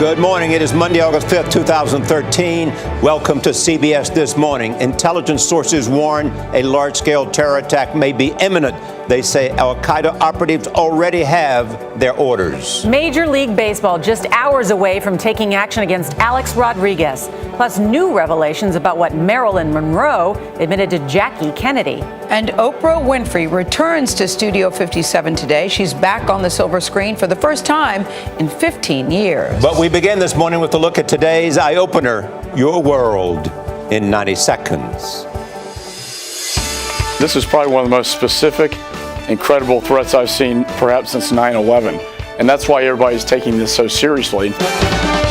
Good morning. It is Monday, August 5th, 2013. Welcome to CBS This Morning. Intelligence sources warn a large-scale terror attack may be imminent. They say al-Qaeda operatives already have their orders. Major League Baseball just hours away from taking action against Alex Rodriguez. Plus new revelations about what Marilyn Monroe admitted to Jackie Kennedy. And Oprah Winfrey returns to Studio 57 today. She's back on the silver screen for the first time in 15 years. But we begin this morning with a look at today's eye-opener, Your World in 90 Seconds. This is probably one of the most specific, incredible threats I've seen perhaps since 9/11. And that's why everybody's taking this so seriously.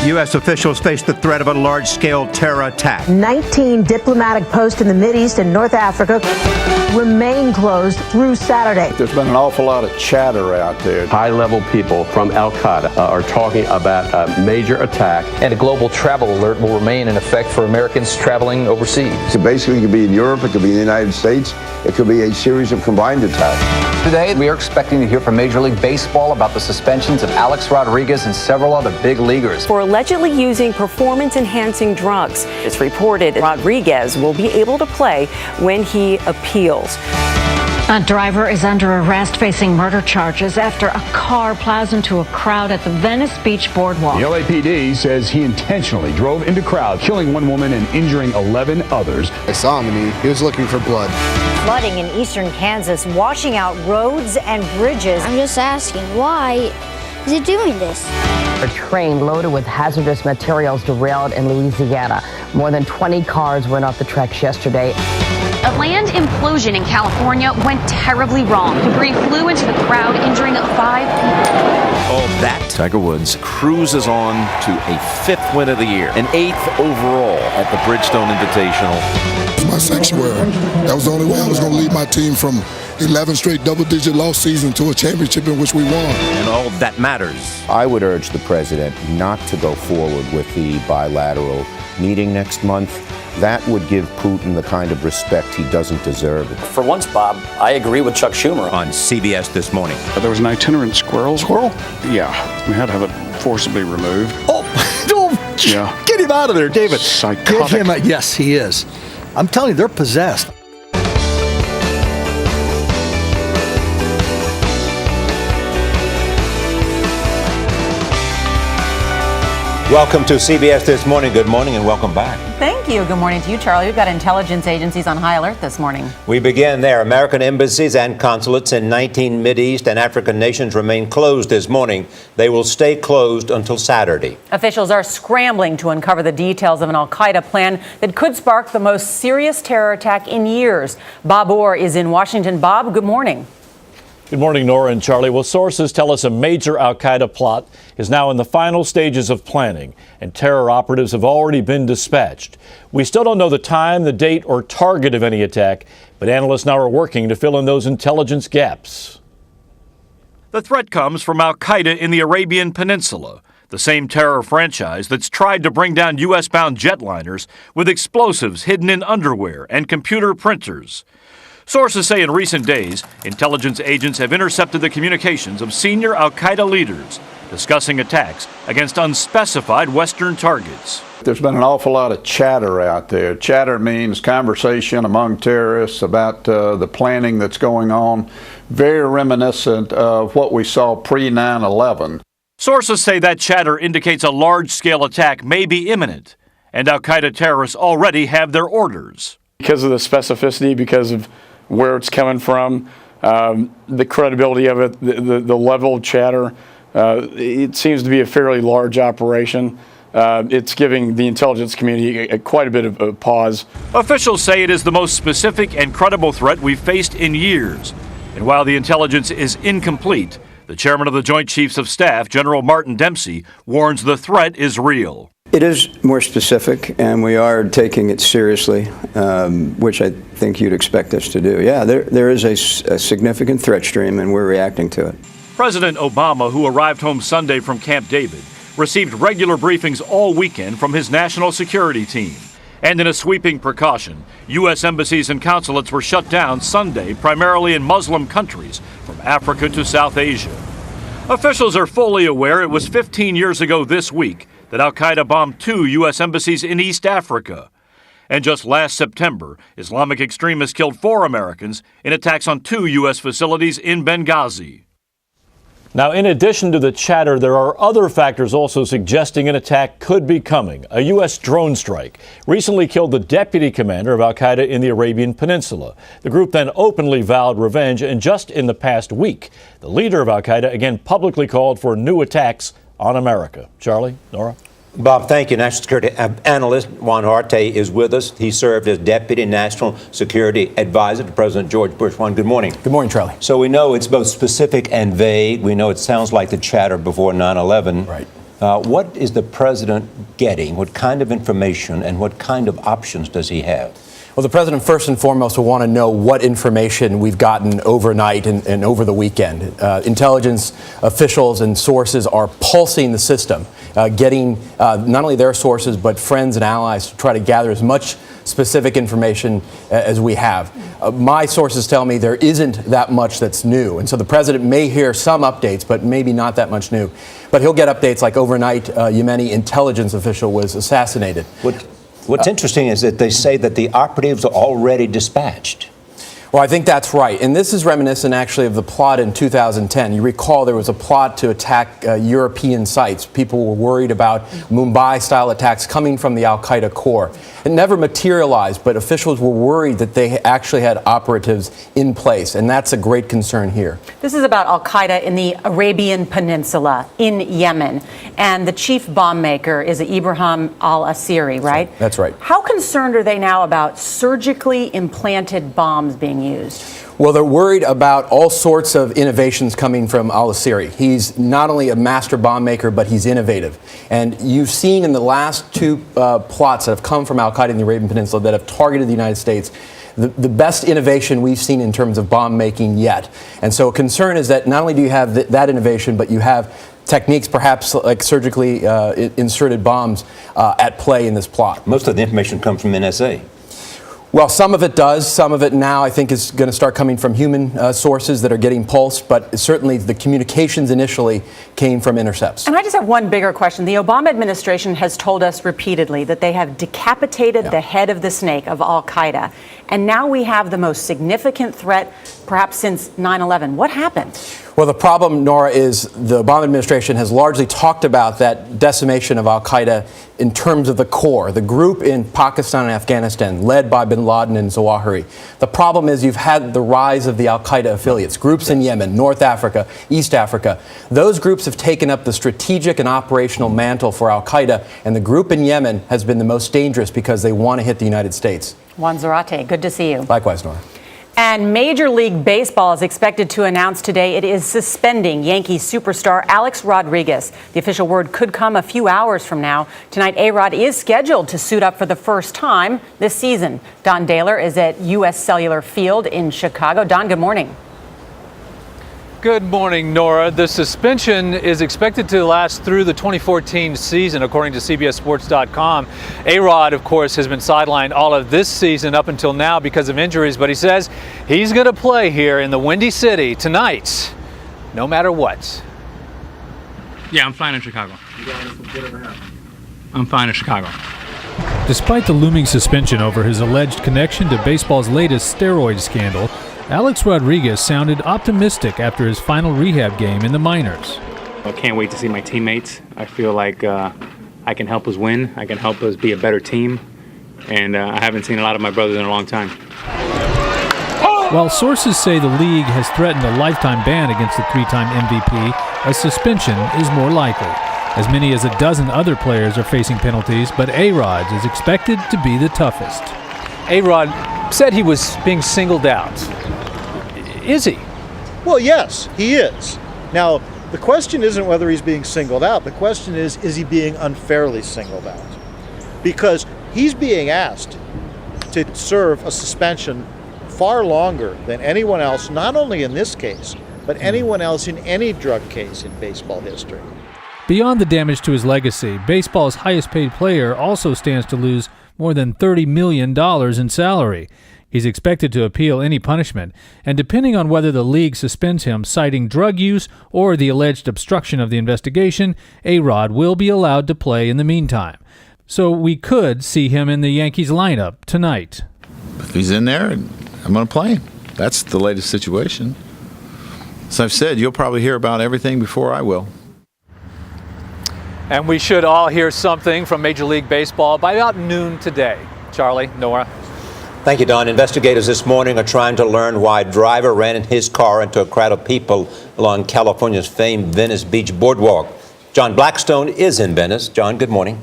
U.S. officials face the threat of a large-scale terror attack. 19 diplomatic posts in the Mideast and North Africa remain closed through Saturday. There's been an awful lot of chatter out there. High-level people from al-Qaeda are talking about a major attack. And a global travel alert will remain in effect for Americans traveling overseas. So basically, it could be in Europe, it could be in the United States, it could be a series of combined attacks. Today, we are expecting to hear from Major League Baseball about the suspensions of Alex Rodriguez and several other big leaguers for allegedly using performance-enhancing drugs. It's reported Rodriguez will be able to play when he appeals. A driver is under arrest facing murder charges after a car plows into a crowd at the Venice Beach boardwalk. The LAPD says he intentionally drove into crowd, killing one woman and injuring 11 others. I saw him and he was looking for blood. Flooding in eastern Kansas, washing out roads and bridges. I'm just asking, why is it doing this? A train loaded with hazardous materials derailed in Louisiana. More than 20 cars went off the tracks yesterday. A land implosion in California went terribly wrong. Debris flew into the crowd, injuring 5 people. All that, Tiger Woods cruises on to a 5th win of the year, an 8th overall at the Bridgestone Invitational. My sanctuary. That was the only way I was going to lead my team from 11 straight double-digit loss season to a championship in which we won. And all that matters. I would urge the president not to go forward with the bilateral meeting next month. That would give Putin the kind of respect he doesn't deserve. For once, Bob, I agree with Chuck Schumer. On CBS This Morning. There was an itinerant squirrel. Squirrel? Yeah. We had to have it forcibly removed. Oh, yeah. Get him out of there, David. Psychotic. Get him out. Yes, he is. I'm telling you, they're possessed. Welcome to CBS This Morning. Good morning and welcome back. Thank you. Good morning to you, Charlie. We've got intelligence agencies on high alert this morning. We begin there. American embassies and consulates in 19 Mideast and African nations remain closed this morning. They will stay closed until Saturday. Officials are scrambling to uncover the details of an al-Qaeda plan that could spark the most serious terror attack in years. Bob Orr is in Washington. Bob, good morning. Good morning, Nora and Charlie. Well, sources tell us a major al-Qaeda plot is now in the final stages of planning, and terror operatives have already been dispatched. We still don't know the time, the date, or target of any attack, but analysts now are working to fill in those intelligence gaps. The threat comes from al-Qaeda in the Arabian Peninsula, the same terror franchise that's tried to bring down U.S.-bound jetliners with explosives hidden in underwear and computer printers. Sources say in recent days, intelligence agents have intercepted the communications of senior al-Qaeda leaders discussing attacks against unspecified Western targets. There's been an awful lot of chatter out there. Chatter means conversation among terrorists about the planning that's going on, very reminiscent of what we saw pre-9/11. Sources say that chatter indicates a large-scale attack may be imminent, and al-Qaeda terrorists already have their orders. Because of the specificity, because of where it's coming from, the credibility of it, the level of chatter, it seems to be a fairly large operation. It's giving the intelligence community quite a bit of a pause. Officials say it is the most specific and credible threat we've faced in years. And while the intelligence is incomplete, the chairman of the Joint Chiefs of Staff, General Martin Dempsey, warns the threat is real. It is more specific, and we are taking it seriously, which I think you'd expect us to do. Yeah, there is a significant threat stream, and we're reacting to it. President Obama, who arrived home Sunday from Camp David, received regular briefings all weekend from his national security team. And in a sweeping precaution, U.S. embassies and consulates were shut down Sunday, primarily in Muslim countries, from Africa to South Asia. Officials are fully aware it was 15 years ago this week that al-Qaeda bombed 2 U.S. embassies in East Africa. And just last September, Islamic extremists killed 4 Americans in attacks on 2 U.S. facilities in Benghazi. Now, in addition to the chatter, there are other factors also suggesting an attack could be coming. A U.S. drone strike recently killed the deputy commander of al-Qaeda in the Arabian Peninsula. The group then openly vowed revenge, and just in the past week, the leader of al-Qaeda again publicly called for new attacks on America. Charlie, Nora? Bob, thank you. National security analyst Juan Harte is with us. He served as Deputy National Security Advisor to President George Bush. Juan, good morning. Good morning, Charlie. So we know it's both specific and vague. We know it sounds like the chatter before 9/11. Right. What is the president getting? What kind of information and what kind of options does he have? Well, the president, first and foremost, will want to know what information we've gotten overnight and over the weekend. Intelligence officials and sources are pulsing the system, getting not only their sources, but friends and allies to try to gather as much specific information as we have. My sources tell me there isn't that much that's new. And so the president may hear some updates, but maybe not that much new. But he'll get updates like overnight, Yemeni intelligence official was assassinated. What's interesting is that they say that the operatives are already dispatched. Well, I think that's right. And this is reminiscent, actually, of the plot in 2010. You recall there was a plot to attack European sites. People were worried about Mumbai-style attacks coming from the al-Qaeda core. It never materialized, but officials were worried that they actually had operatives in place, and that's a great concern here. This is about al-Qaeda in the Arabian Peninsula in Yemen, and the chief bomb maker is Ibrahim al-Asiri, right? That's right. How concerned are they now about surgically implanted bombs being used? Well, they're worried about all sorts of innovations coming from al-Asiri. He's not only a master bomb maker, but he's innovative. And you've seen in the last 2 plots that have come from al-Qaeda in the Arabian Peninsula that have targeted the United States, the best innovation we've seen in terms of bomb making yet. And so a concern is that not only do you have that innovation, but you have techniques perhaps like surgically inserted bombs at play in this plot. Most of the information comes from NSA. Well, some of it does. Some of it now I think is going to start coming from human sources that are getting pulsed, but certainly the communications initially came from intercepts. And I just have one bigger question. The Obama administration has told us repeatedly that they have decapitated the head of the snake of al-Qaeda. And now we have the most significant threat perhaps since 9/11. What happened? Well, the problem, Nora, is the Obama administration has largely talked about that decimation of al-Qaeda in terms of the core, the group in Pakistan and Afghanistan, led by bin Laden and Zawahiri. The problem is you've had the rise of the al-Qaeda affiliates, groups in Yemen, North Africa, East Africa. Those groups have taken up the strategic and operational mantle for al-Qaeda, and the group in Yemen has been the most dangerous because they want to hit the United States. Juan Zarate, good to see you. Likewise, Nora. And Major League Baseball is expected to announce today it is suspending Yankees superstar Alex Rodriguez. The official word could come a few hours from now. Tonight, A-Rod is scheduled to suit up for the first time this season. Don Daler is at U.S. Cellular Field in Chicago. Don, good morning. Good morning, Nora. The suspension is expected to last through the 2014 season, according to CBSSports.com. A-Rod, of course, has been sidelined all of this season up until now because of injuries, but he says he's going to play here in the Windy City tonight, no matter what. Yeah, I'm flying in Chicago. I'm flying in Chicago. Despite the looming suspension over his alleged connection to baseball's latest steroid scandal, Alex Rodriguez sounded optimistic after his final rehab game in the minors. I can't wait to see my teammates. I feel like I can help us win. I can help us be a better team. And I haven't seen a lot of my brothers in a long time. While sources say the league has threatened a lifetime ban against the 3-time MVP, a suspension is more likely. As many as a dozen other players are facing penalties, but A-Rod is expected to be the toughest. A-Rod said he was being singled out. Is he? Well, yes, he is. Now, the question isn't whether he's being singled out. The question is he being unfairly singled out? Because he's being asked to serve a suspension far longer than anyone else, not only in this case, but anyone else in any drug case in baseball history. Beyond the damage to his legacy, baseball's highest paid player also stands to lose more than $30 million in salary. He's expected to appeal any punishment, and depending on whether the league suspends him citing drug use or the alleged obstruction of the investigation, A-Rod will be allowed to play in the meantime. So we could see him in the Yankees lineup tonight. If he's in there, I'm going to play him. That's the latest situation. As I've said, you'll probably hear about everything before I will. And we should all hear something from Major League Baseball by about noon today. Charlie, Nora. Thank you, Don. Investigators this morning are trying to learn why a driver ran in his car into a crowd of people along California's famed Venice Beach boardwalk. John Blackstone is in Venice. John, good morning.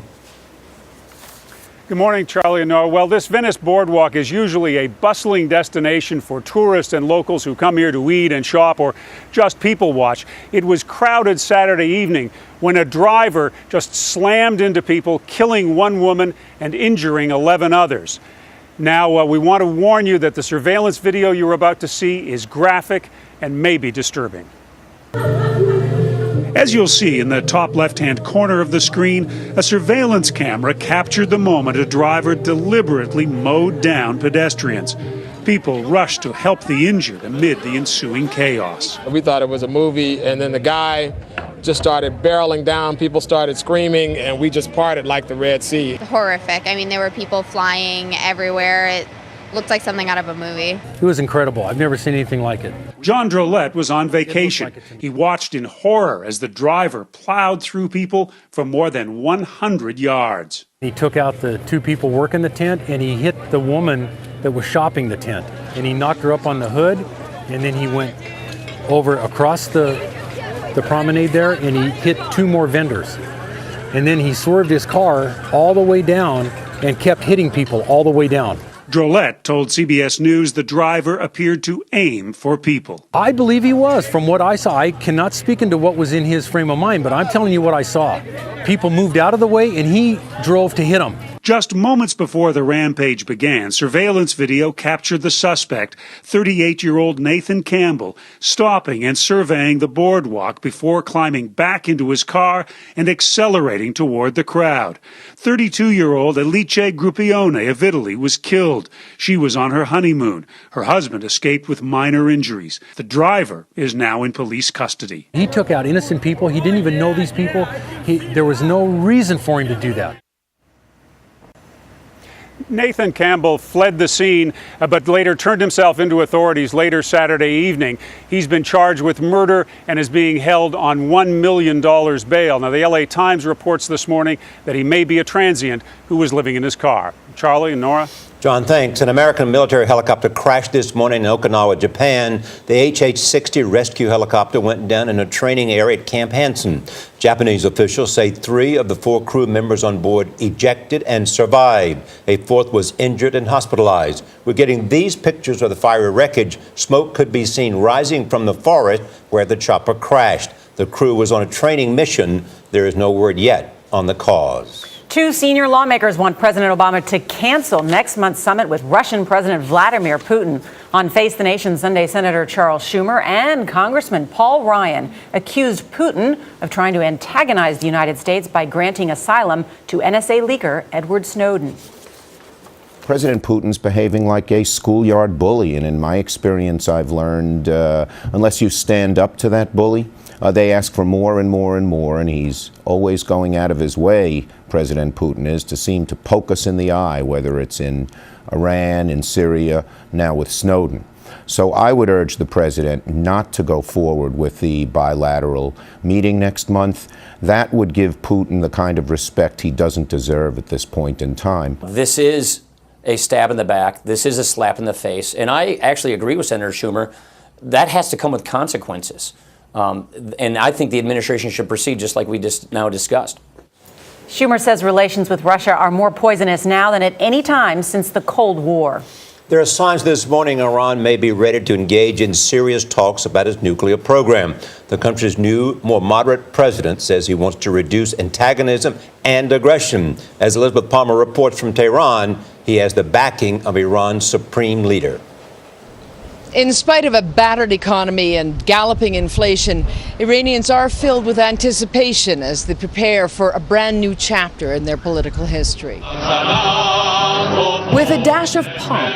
Good morning, Charlie and Noah. Well, this Venice boardwalk is usually a bustling destination for tourists and locals who come here to eat and shop or just people watch. It was crowded Saturday evening when a driver just slammed into people, killing one woman and injuring 11 others. Now, we want to warn you that the surveillance video you're about to see is graphic and may be disturbing. As you'll see in the top left-hand corner of the screen, a surveillance camera captured the moment a driver deliberately mowed down pedestrians. People rushed to help the injured amid the ensuing chaos. We thought it was a movie, and then the guy just started barreling down. People started screaming, and we just parted like the Red Sea. Horrific. I mean, there were people flying everywhere. It looked like something out of a movie. It was incredible. I've never seen anything like it. John Drolet was on vacation. He watched in horror as the driver plowed through people for more than 100 yards. He took out the two people working the tent, and he hit the woman that was shopping the tent. And he knocked her up on the hood, and then he went over across the promenade there, and he hit two more vendors. And then he swerved his car all the way down and kept hitting people all the way down. Drolet told CBS News the driver appeared to aim for people. I believe he was, from what I saw. I cannot speak into what was in his frame of mind, but I'm telling you what I saw. People moved out of the way, and he drove to hit them. Just moments before the rampage began, surveillance video captured the suspect, 38-year-old Nathan Campbell, stopping and surveying the boardwalk before climbing back into his car and accelerating toward the crowd. 32-year-old Alice Gruppione of Italy was killed. She was on her honeymoon. Her husband escaped with minor injuries. The driver is now in police custody. He took out innocent people. He didn't even know these people. There was no reason for him to do that. Nathan Campbell fled the scene, but later turned himself into authorities later Saturday evening. He's been charged with murder and is being held on $1 million bail. Now, the LA Times reports this morning that he may be a transient who was living in his car. Charlie and Nora? John, thanks. An American military helicopter crashed this morning in Okinawa, Japan. The HH-60 rescue helicopter went down in a training area at Camp Hansen. Japanese officials say 3 of the 4 crew members on board ejected and survived. A 4th was injured and hospitalized. We're getting these pictures of the fiery wreckage. Smoke could be seen rising from the forest where the chopper crashed. The crew was on a training mission. There is no word yet on the cause. 2 senior lawmakers want President Obama to cancel next month's summit with Russian President Vladimir Putin. On Face the Nation Sunday, Senator Charles Schumer and Congressman Paul Ryan accused Putin of trying to antagonize the United States by granting asylum to NSA leaker Edward Snowden. President Putin's behaving like a schoolyard bully, and in my experience, I've learned unless you stand up to that bully, they ask for more and more and more, and he's always going out of his way, President Putin is, to seem to poke us in the eye, whether it's in Iran, in Syria, now with Snowden. So I would urge the president not to go forward with the bilateral meeting next month. That would give Putin the kind of respect he doesn't deserve at this point in time. This is a stab in the back. This is a slap in the face. And I actually agree with Senator Schumer. That has to come with consequences. And I think the administration should proceed just like we just now discussed. Schumer says relations with Russia are more poisonous now than at any time since the Cold War. There are signs this morning Iran may be ready to engage in serious talks about its nuclear program. The country's new, more moderate president says he wants to reduce antagonism and aggression. As Elizabeth Palmer reports from Tehran, he has the backing of Iran's supreme leader. In spite of a battered economy and galloping inflation, Iranians are filled with anticipation as they prepare for a brand new chapter in their political history. With a dash of pomp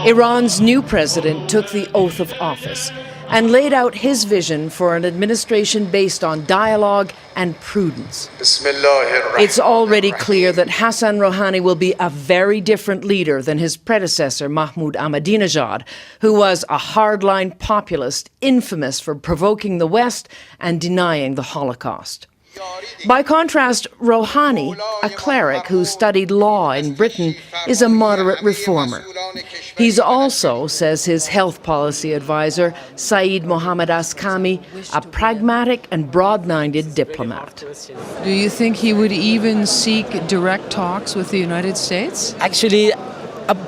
Iran's new president took the oath of office and laid out his vision for an administration based on dialogue and prudence. It's already clear that Hassan Rouhani will be a very different leader than his predecessor, Mahmoud Ahmadinejad, who was a hardline populist infamous for provoking the West and denying the Holocaust. By contrast, Rouhani, a cleric who studied law in Britain, is a moderate reformer. He's also, says his health policy advisor, Saeed Mohammad Askami, a pragmatic and broad-minded diplomat. Do you think he would even seek direct talks with the United States? Actually,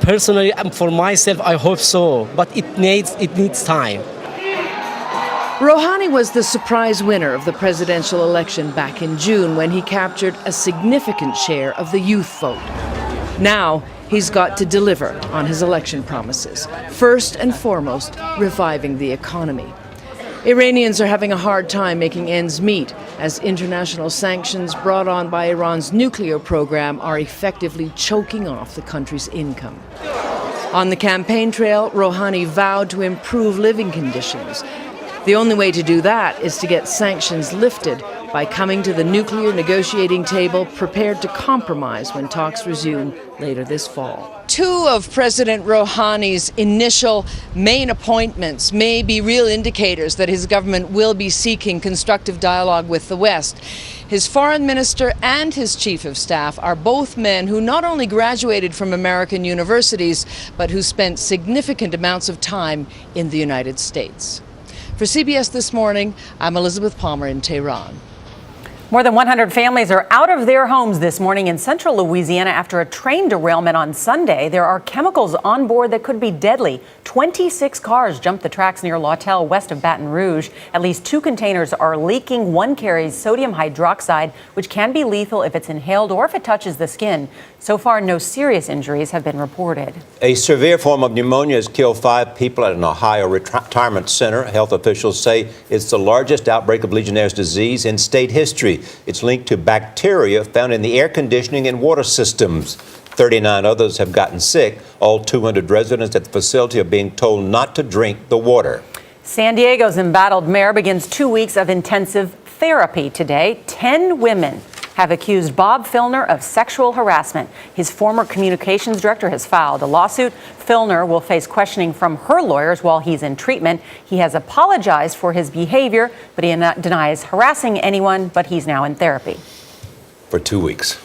personally, for myself, I hope so, but it needs time. Rouhani was the surprise winner of the presidential election back in June when he captured a significant share of the youth vote. Now, he's got to deliver on his election promises. First and foremost, reviving the economy. Iranians are having a hard time making ends meet as international sanctions brought on by Iran's nuclear program are effectively choking off the country's income. On the campaign trail, Rouhani vowed to improve living conditions. The only way to do that is to get sanctions lifted by coming to the nuclear negotiating table prepared to compromise when talks resume later this fall. Two of President Rouhani's initial main appointments may be real indicators that his government will be seeking constructive dialogue with the West. His foreign minister and his chief of staff are both men who not only graduated from American universities, but who spent significant amounts of time in the United States. For CBS This Morning, I'm Elizabeth Palmer in Tehran. More than 100 families are out of their homes this morning in central Louisiana after a train derailment on Sunday. There are chemicals on board that could be deadly. 26 cars jumped the tracks near Lawtell, west of Baton Rouge. At least 2 containers are leaking. One carries sodium hydroxide, which can be lethal if it's inhaled or if it touches the skin. So far, no serious injuries have been reported. A severe form of pneumonia has killed 5 people at an Ohio retirement center. Health officials say it's the largest outbreak of Legionnaire's disease in state history. It's linked to bacteria found in the air conditioning and water systems. 39 others have gotten sick. All 200 residents at the facility are being told not to drink the water. San Diego's embattled mayor begins 2 weeks of intensive therapy today. 10 women have accused Bob Filner of sexual harassment. His former communications director has filed a lawsuit. Filner will face questioning from her lawyers while he's in treatment. He has apologized for his behavior, but he denies harassing anyone, but he's now in therapy. For 2 weeks.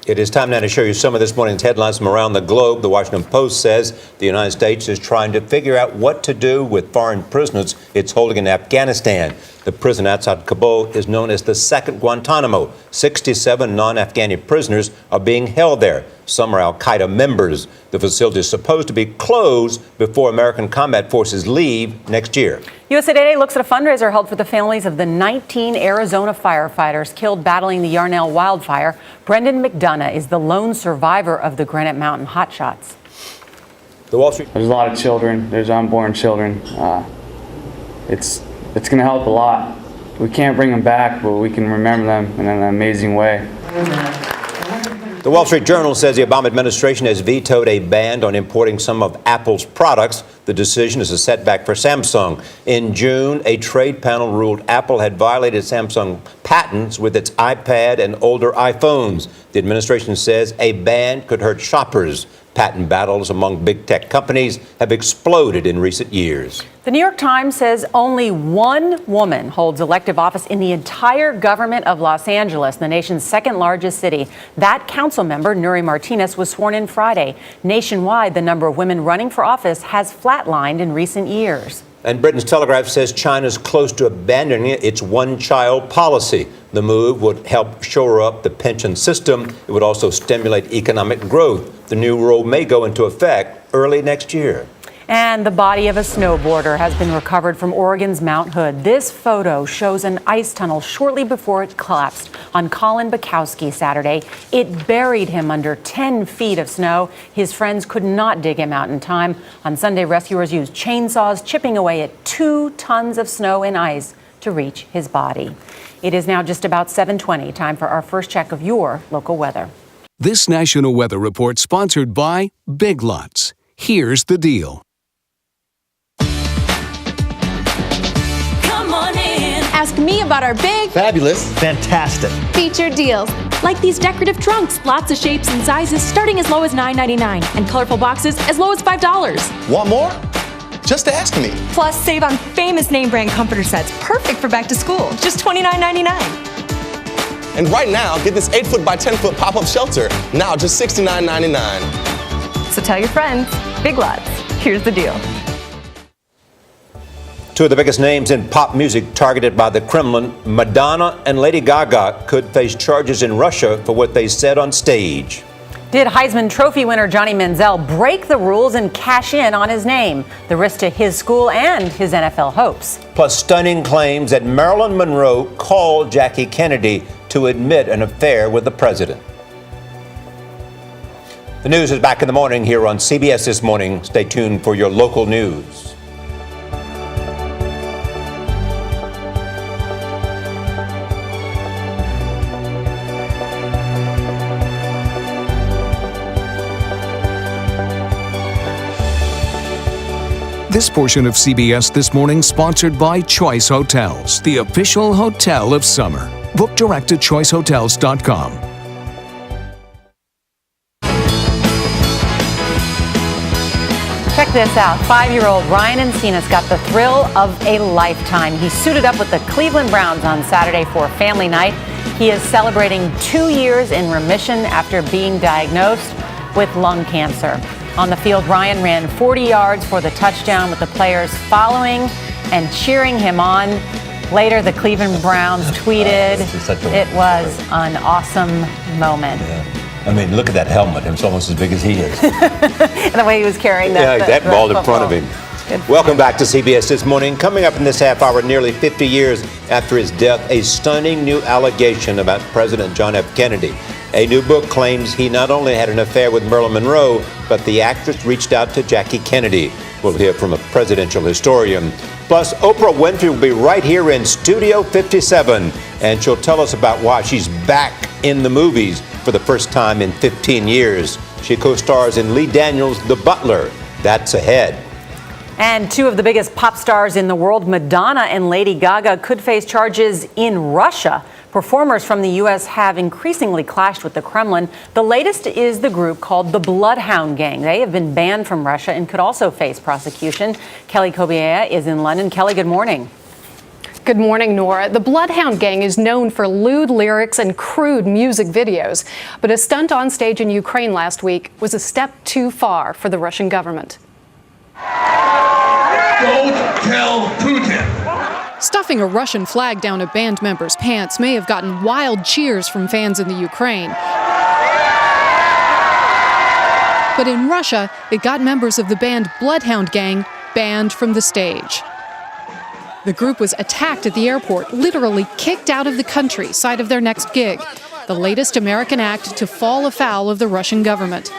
It is time now to show you some of this morning's headlines from around the globe. The Washington Post says the United States is trying to figure out what to do with foreign prisoners it's holding in Afghanistan. The prison outside Kabul is known as the second Guantanamo. 67 non-Afghani prisoners are being held there. Some are al-Qaeda members. The facility is supposed to be closed before American combat forces leave next year. USA Today looks at a fundraiser held for the families of the 19 Arizona firefighters killed battling the Yarnell wildfire. Brendan McDonough is the lone survivor of the Granite Mountain hotshots. The Wall Street. There's a lot of children. There's unborn children. It's going to help a lot. We can't bring them back, but we can remember them in an amazing way. The Wall Street Journal says the Obama administration has vetoed a ban on importing some of Apple's products. The decision is a setback for Samsung. In June, a trade panel ruled Apple had violated Samsung patents with its iPad and older iPhones. The administration says a ban could hurt shoppers. Patent battles among big tech companies have exploded in recent years. The New York Times says only one woman holds elective office in the entire government of Los Angeles, the nation's second largest city. That council member, Nuri Martinez, was sworn in Friday. Nationwide, the number of women running for office has flatlined in recent years. And Britain's Telegraph says China's close to abandoning its one-child policy. The move would help shore up the pension system. It would also stimulate economic growth. The new rule may go into effect early next year. And the body of a snowboarder has been recovered from Oregon's Mount Hood. This photo shows an ice tunnel shortly before it collapsed on Colin Bukowski Saturday. It buried him under 10 feet of snow. His friends could not dig him out in time. On Sunday, rescuers used chainsaws, chipping away at 2 tons of snow and ice to reach his body. It is now just about 7:20. Time for our first check of your local weather. This National Weather Report sponsored by Big Lots. Here's the deal. Come on in. Ask me about our big, fabulous, fantastic featured deals. Like these decorative trunks, lots of shapes and sizes starting as low as $9.99 and colorful boxes as low as $5. Want more? Just ask me. Plus, save on famous name brand comforter sets, perfect for back to school, just $29.99. And right now, get this 8-foot by 10-foot pop-up shelter, now just $69.99. So tell your friends, Big Lots, here's the deal. Two of the biggest names in pop music targeted by the Kremlin, Madonna and Lady Gaga, could face charges in Russia for what they said on stage. Did Heisman Trophy winner Johnny Manziel break the rules and cash in on his name? The risk to his school and his NFL hopes. Plus stunning claims that Marilyn Monroe called Jackie Kennedy to admit an affair with the president. The news is back in the morning here on CBS This Morning. Stay tuned for your local news. This portion of CBS This Morning sponsored by Choice Hotels, the official hotel of summer. Book direct at choicehotels.com. Check this out. 5-year-old Ryan Encinas got the thrill of a lifetime. He suited up with the Cleveland Browns on Saturday for family night. He is celebrating 2 years in remission after being diagnosed with lung cancer. On the field, Ryan ran 40 yards for the touchdown with the players following and cheering him on. Later, the Cleveland Browns tweeted, "It was an awesome moment." Yeah. I mean, look at that helmet. It's almost as big as he is. And the way he was carrying that ball in front of him. Welcome back to CBS This Morning. Coming up in this half hour, nearly 50 years after his death, a stunning new allegation about President John F. Kennedy. A new book claims he not only had an affair with Marilyn Monroe, but the actress reached out to Jackie Kennedy. We'll hear from a presidential historian. Plus, Oprah Winfrey will be right here in Studio 57, and she'll tell us about why she's back in the movies for the first time in 15 years. She co-stars in Lee Daniels' The Butler. That's ahead. And two of the biggest pop stars in the world, Madonna and Lady Gaga, could face charges in Russia. Performers from the U.S. have increasingly clashed with the Kremlin. The latest is the group called the Bloodhound Gang. They have been banned from Russia and could also face prosecution. Kelly Kobiea is in London. Kelly, good morning. Good morning, Nora. The Bloodhound Gang is known for lewd lyrics and crude music videos. But a stunt on stage in Ukraine last week was a step too far for the Russian government. Don't tell Putin. Stuffing a Russian flag down a band member's pants may have gotten wild cheers from fans in the Ukraine. But in Russia, it got members of the band Bloodhound Gang banned from the stage. The group was attacked at the airport, literally kicked out of the country side of their next gig, the latest American act to fall afoul of the Russian government.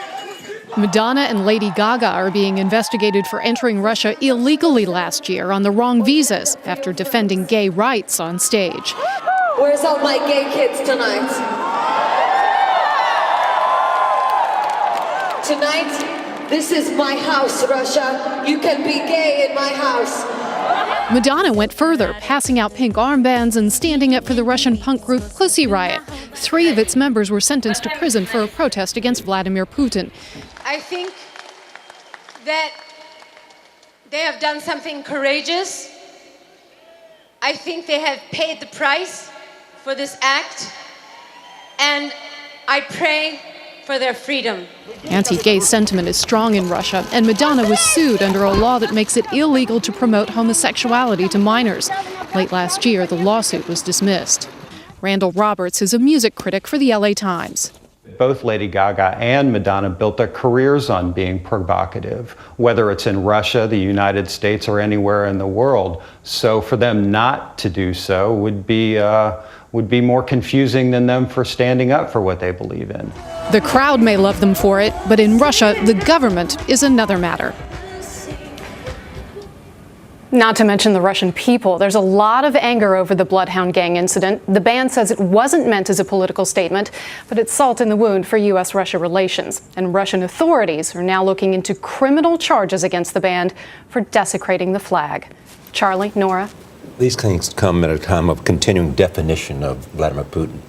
Madonna and Lady Gaga are being investigated for entering Russia illegally last year on the wrong visas after defending gay rights on stage. Where's all my gay kids tonight? Tonight, this is my house, Russia. You can be gay in my house. Madonna went further, passing out pink armbands and standing up for the Russian punk group Pussy Riot. 3 of its members were sentenced to prison for a protest against Vladimir Putin. I think that they have done something courageous. I think they have paid the price for this act, and I pray for their freedom. Anti-gay sentiment is strong in Russia, and Madonna was sued under a law that makes it illegal to promote homosexuality to minors. Late last year, the lawsuit was dismissed. Randall Roberts is a music critic for the LA Times. Both Lady Gaga and Madonna built their careers on being provocative, whether it's in Russia, the United States, or anywhere in the world. So for them not to do so would be more confusing than them for standing up for what they believe in. The crowd may love them for it, but in Russia, the government is another matter. Not to mention the Russian people. There's a lot of anger over the Bloodhound Gang incident. The band says it wasn't meant as a political statement, but it's salt in the wound for U.S.-Russia relations. And Russian authorities are now looking into criminal charges against the band for desecrating the flag. Charlie, Nora? These things come at a time of continuing definition of Vladimir Putin.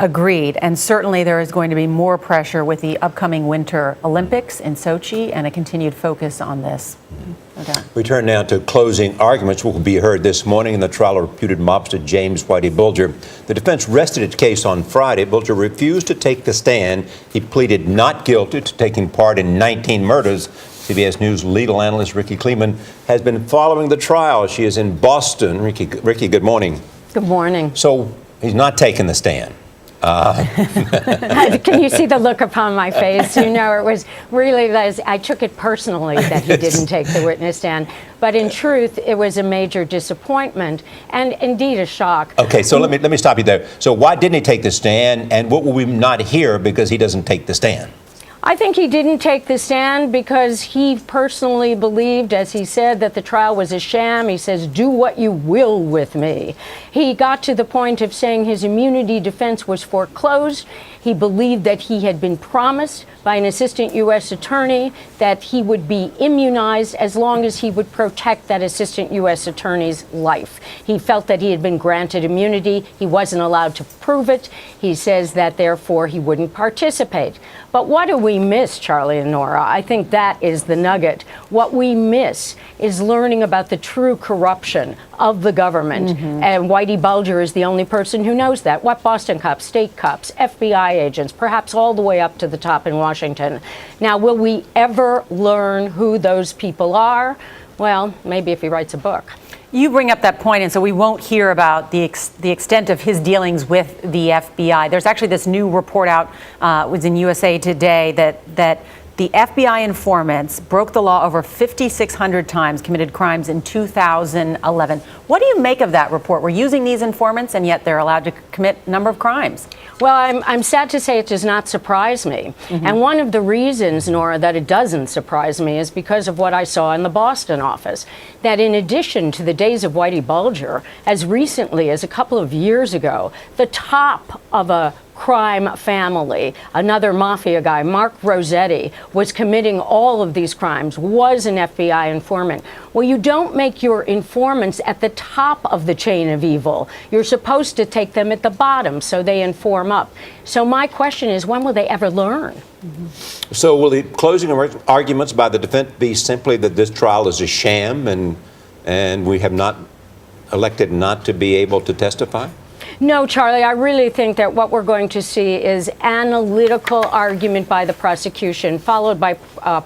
Agreed. And certainly there is going to be more pressure with the upcoming Winter Olympics in Sochi and a continued focus on this. Okay. We turn now to closing arguments, which will be heard this morning in the trial of reputed mobster James Whitey Bulger. The defense rested its case on Friday. Bulger refused to take the stand. He pleaded not guilty to taking part in 19 murders. CBS News legal analyst Ricky Kleeman has been following the trial. She is in Boston. Ricky, good morning. Good morning. So he's not taking the stand. Can you see the look upon my face? You know, it was really, I took it personally that he didn't take the witness stand. But in truth, it was a major disappointment and indeed a shock. Okay, so let me stop you there. So why didn't he take the stand, and what will we not hear because he doesn't take the stand? I think he didn't take the stand because he personally believed, as he said, that the trial was a sham. He says, do what you will with me. He got to the point of saying his immunity defense was foreclosed. He believed that he had been promised by an assistant U.S. attorney that he would be immunized as long as he would protect that assistant U.S. attorney's life. He felt that he had been granted immunity. He wasn't allowed to prove it. He says that, therefore, he wouldn't participate. But what do we miss, Charlie and Nora? I think that is the nugget. What we miss is learning about the true corruption of the government. And Whitey Bulger is the only person who knows that. What Boston cops, state cops, FBI agents, perhaps all the way up to the top in Washington. Now, will we ever learn who those people are? Well, maybe if he writes a book. You bring up that point, and so we won't hear about the extent of his dealings with the FBI. There's actually this new report out, was in USA Today, that the FBI informants broke the law over 5,600 times, committed crimes in 2011. What do you make of that report? We're using these informants, and yet they're allowed to commit a number of crimes. Well, I'm sad to say it does not surprise me. And one of the reasons, Nora, that it doesn't surprise me is because of what I saw in the Boston office. That in addition to the days of Whitey Bulger, as recently as a couple of years ago, the top of a crime family, another mafia guy, Mark Rossetti, was committing all of these crimes, was an FBI informant. Well, you don't make your informants at the top of the chain of evil. You're supposed to take them at the bottom so they inform up. So my question is, when will they ever learn? So will the closing arguments by the defense be simply that this trial is a sham and we have not elected not to be able to testify? No, Charlie, I really think that what we're going to see is analytical argument by the prosecution, followed by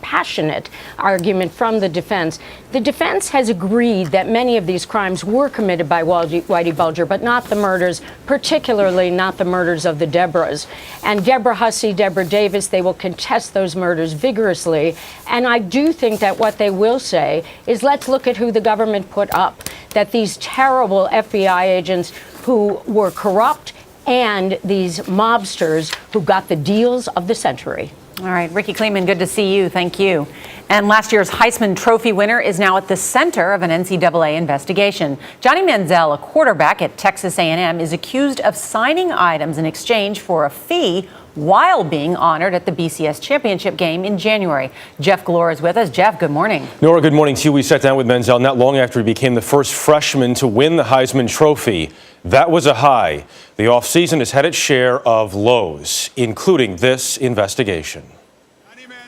passionate argument from the defense. The defense has agreed that many of these crimes were committed by Whitey Bulger, but not the murders, particularly not the murders of the Deborahs. And Deborah Hussey, Deborah Davis, they will contest those murders vigorously. And I do think that what they will say is, let's look at who the government put up, that these terrible FBI agents who were corrupt and these mobsters who got the deals of the century. All right, Ricky Kleeman, good to see you. Thank you. And last year's Heisman Trophy winner is now at the center of an NCAA investigation. Johnny Manziel, a quarterback at Texas A&M, is accused of signing items in exchange for a fee while being honored at the BCS championship game in January. Jeff Glore is with us. Jeff, good morning. Nora, good morning to you. We sat down with Manziel not long after he became the first freshman to win the Heisman Trophy. That was a high. The offseason has had its share of lows, including this investigation.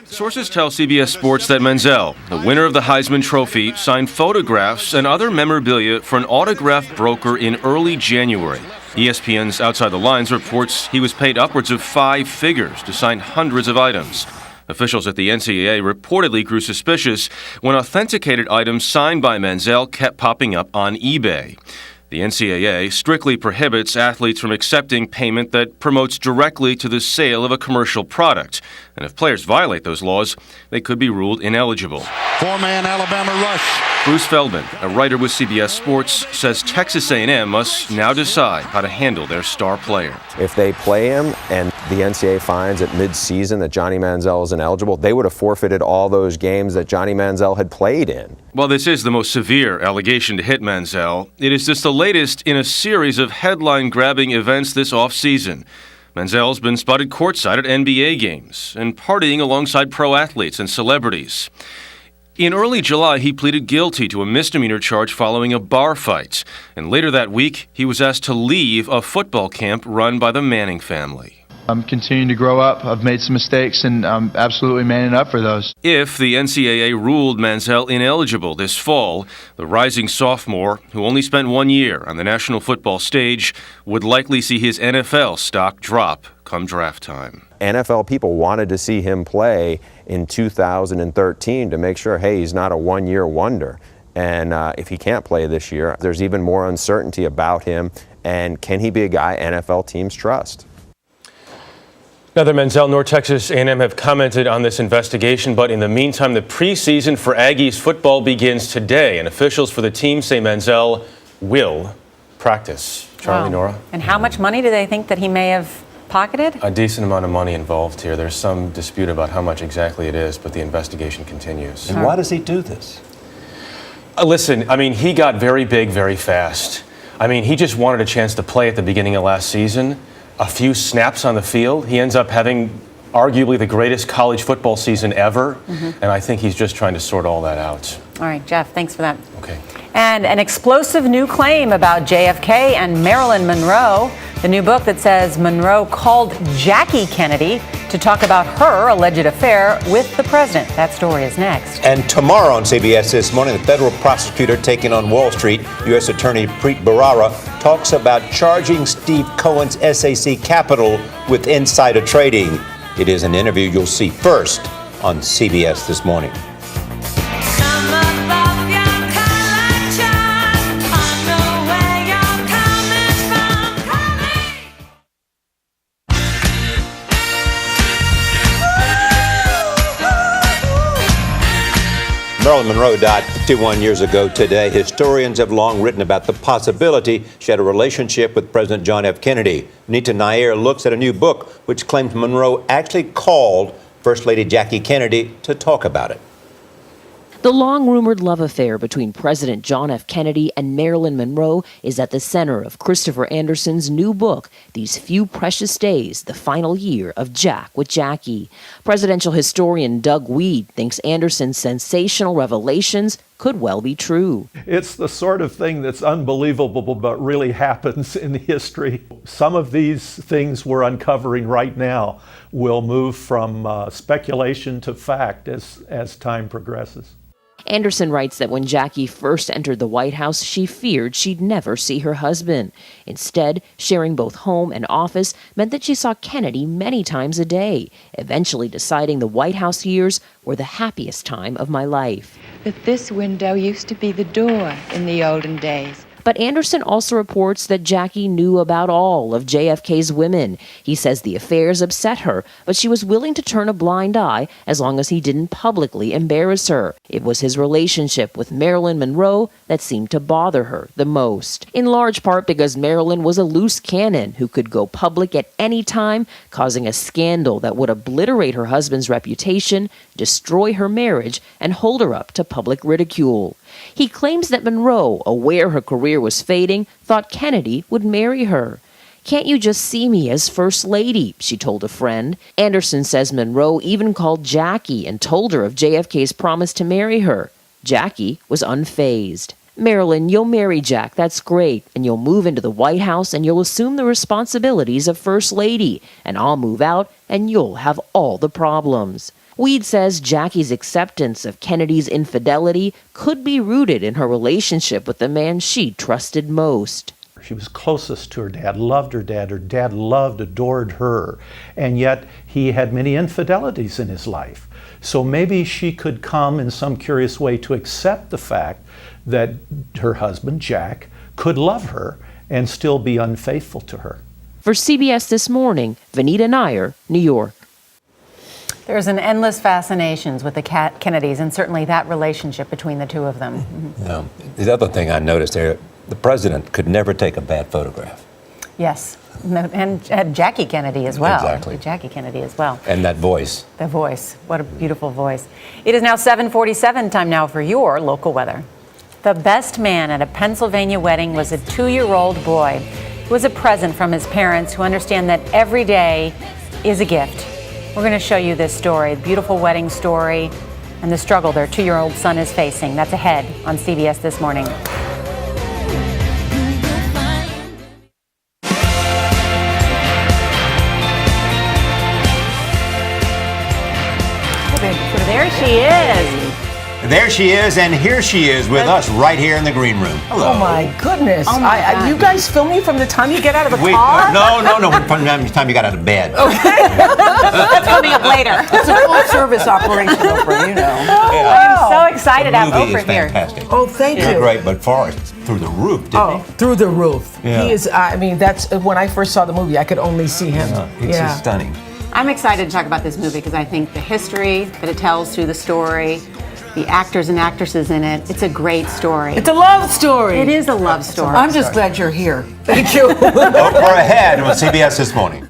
Sources tell CBS Sports that Manziel, the winner of the Heisman Trophy, signed photographs and other memorabilia for an autograph broker in early January. ESPN's Outside the Lines reports he was paid upwards of 5 figures to sign hundreds of items. Officials at the NCAA reportedly grew suspicious when authenticated items signed by Manziel kept popping up on eBay. The NCAA strictly prohibits athletes from accepting payment that promotes directly to the sale of a commercial product. And if players violate those laws, they could be ruled ineligible. 4-man Alabama rush. Bruce Feldman, a writer with CBS Sports, says Texas A&M must now decide how to handle their star player. If they play him and the NCAA finds at mid-season that Johnny Manziel is ineligible, they would have forfeited all those games that Johnny Manziel had played in. While this is the most severe allegation to hit Manziel, it is just the latest in a series of headline-grabbing events this offseason. Manziel's been spotted courtside at NBA games and partying alongside pro athletes and celebrities. In early July, he pleaded guilty to a misdemeanor charge following a bar fight. And later that week, he was asked to leave a football camp run by the Manning family. I'm continuing to grow up. I've made some mistakes, and I'm absolutely manning up for those. If the NCAA ruled Manziel ineligible this fall, the rising sophomore, who only spent 1 year on the national football stage, would likely see his NFL stock drop come draft time. NFL people wanted to see him play in 2013 to make sure, hey, he's not a one-year wonder. And if he can't play this year, there's even more uncertainty about him. And can he be a guy NFL teams trust? Neither Manziel nor Texas A&M have commented on this investigation, but in the meantime, the preseason for Aggies football begins today, and officials for the team say Manziel will practice. Charlie, Wow. Nora? And how much money do they think that he may have pocketed? A decent amount of money involved here. There's some dispute about how much exactly it is, but the investigation continues. And why does he do this? Listen, I mean, he got very big very fast. I mean, he just wanted a chance to play at the beginning of last season. A few snaps on the field. He ends up having arguably the greatest college football season ever. And I think he's just trying to sort all that out. All right, Jeff, thanks for that. Okay. And an explosive new claim about JFK and Marilyn Monroe. The new book that says Monroe called Jackie Kennedy to talk about her alleged affair with the president. That story is next. And tomorrow on CBS This Morning, the federal prosecutor taking on Wall Street, U.S. Attorney Preet Bharara, talks about charging Steve Cohen's SAC Capital with insider trading. It is an interview you'll see first on CBS This Morning. Marilyn Monroe died 51 years ago today. Historians have long written about the possibility she had a relationship with President John F. Kennedy. Nita Nair looks at a new book which claims Monroe actually called First Lady Jackie Kennedy to talk about it. The long-rumored love affair between President John F. Kennedy and Marilyn Monroe is at the center of Christopher Anderson's new book, These Few Precious Days, The Final Year of Jack with Jackie. Presidential historian Doug Weed thinks Anderson's sensational revelations could well be true. It's the sort of thing that's unbelievable but really happens in history. Some of these things we're uncovering right now will move from speculation to fact as time progresses. Anderson writes that when Jackie first entered the White House, she feared she'd never see her husband. Instead, sharing both home and office meant that she saw Kennedy many times a day, eventually deciding the White House years were the happiest time of my life. That this window used to be the door in the olden days. But Anderson also reports that Jackie knew about all of JFK's women. He says the affairs upset her, but she was willing to turn a blind eye as long as he didn't publicly embarrass her. It was his relationship with Marilyn Monroe that seemed to bother her the most, in large part because Marilyn was a loose cannon who could go public at any time, causing a scandal that would obliterate her husband's reputation, destroy her marriage, and hold her up to public ridicule. He claims that Monroe, aware her career was fading, thought Kennedy would marry her. "Can't you just see me as First Lady?" she told a friend. Anderson says Monroe even called Jackie and told her of JFK's promise to marry her. Jackie was unfazed. "Marilyn, you'll marry Jack, that's great, and you'll move into the White House and you'll assume the responsibilities of First Lady, and I'll move out and you'll have all the problems." Weed says Jackie's acceptance of Kennedy's infidelity could be rooted in her relationship with the man she trusted most. She was closest to her dad loved, her dad loved, adored her, and yet he had many infidelities in his life. So maybe she could come in some curious way to accept the fact that her husband, Jack, could love her and still be unfaithful to her. For CBS This Morning, Vanita Nair, New York. There's an endless fascination with the Kennedys, and certainly that relationship between the two of them. The other thing I noticed there, the president could never take a bad photograph. Yes. And Jackie Kennedy as well. Exactly. Jackie Kennedy as well. And that voice. The voice. What a beautiful voice. It is now 7:47. Time now for your local weather. The best man at a Pennsylvania wedding was a 2-year-old boy. It was a present from his parents who understand that every day is a gift. We're going to show you this story, the beautiful wedding story, and the struggle their 2-year-old son is facing. That's ahead on CBS This Morning. There she is. There she is, and here she is with us right here in the green room. Hello. Oh my goodness. Oh my God. You guys film me from the time you get out of the car? No, from the time you got out of bed. Okay. That's coming up later. It's a full service operation, Oprah, you know. I'm so excited to have The movie Oprah is here. fantastic. Oh, thank He's you. great, but Forrest through the roof, didn't he? Through the roof. Yeah. He is, I mean, that's when I first saw the movie, I could only see him. It's just stunning. I'm excited to talk about this movie because I think the history that it tells through the story, the actors and actresses in it, it's a great story. It's a love story. It is a love story. I'm just glad you're here. Thank you. Oprah ahead on CBS This Morning.